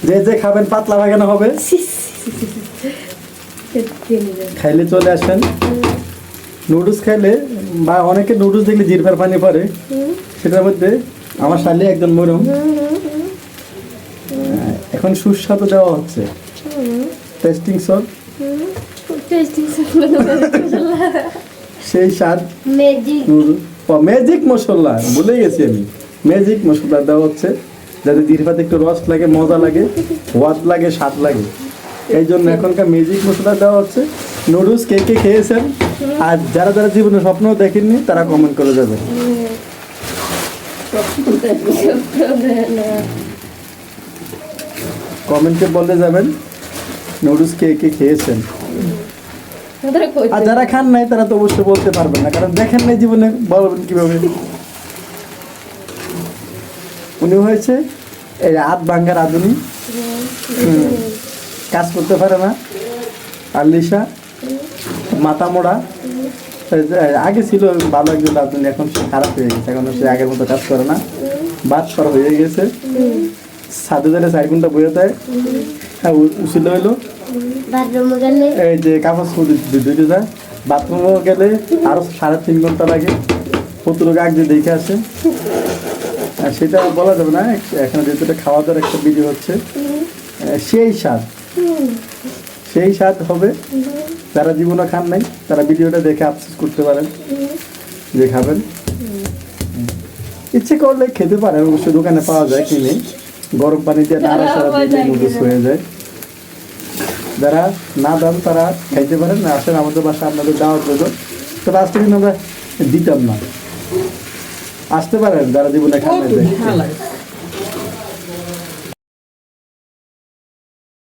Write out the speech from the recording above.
যে যে খাবেন পাতলা পায়খানা হবে, খাইলে চলে আসেন। নুডলস খাইলে বা অনেকে নুডলস দেখলে জিরফার পানি পড়ে, সেটার মধ্যে আমার শালি একজন মরুম এখন সুস্বাদু দেওয়া হচ্ছে টেস্টিং সল্ট, সেই স্বাদ ম্যাজিক মশলা, ভুলে গেছি আমি, ম্যাজিক মশলা দেওয়া হচ্ছে যাতে জিরফাতে একটু রস লাগে, মজা লাগে, ওয়াদ লাগে, স্বাদ লাগে। এই জন্য এখনকার ম্যাজিক মশলা দেওয়া হচ্ছে। নুডলস কে কে খেয়েছেন আর যারা যারা জীবনে স্বপ্ন দেখেননি তারা কমেন্ট করে যাবেন। কমেন্টে বলে যাবেন নুডলস কে কে খেয়েছেন। আর যারা খান নাই তারা তো অবশ্যই বলতে পারবেন না, কারণ দেখেন নাই জীবনে, বলবেন কিভাবে। উনি হয়েছে এই হাত ভাঙ্গা রাঁধুনি, কাজ করতে পারে না। আর লিসা মাথা মোড়া, আগে ছিল ভালো একজন রাঁধুনি, এখন সে খারাপ হয়ে গেছে, এখন সে আগের মতো কাজ করে না, বাদ করা হয়ে গেছে। সাথে ধরে 4 ঘন্টা বইয়ে দেয়। হ্যাঁ উচিল হইলো এই যে কাপড় ধুইতে যায়, বাথরুমও গেলে আরো 3.5 ঘন্টা লাগে, কত লোক আগে দেখে আসে। আর সেটা বলা যাবে না, এখানে যেহেতু খাওয়া দাওয়ার একটা ভিডিও হচ্ছে, সেই স্বাদ, সেই স্বাদ হবে। যারা জীবনে খান নাই তারা ভিডিওটা দেখে আফসোস করতে পারেন যে খাবেন। ইচ্ছে করলে খেতে পারেন, অবশ্যই দোকানে পাওয়া যায় কিনে, গরম পানি দিয়ে নাড়া সারা দিয়ে নুডলস হয়ে যায়। যারা না দাম তারা খাইতে পারেন না, আসেন আমাদের বাসা, আপনাদের দাওয়াত দেব। তবে আজকে কিন্তু আমরা দিতাম না, আসতে পারেন যারা জীবনে খান নাই।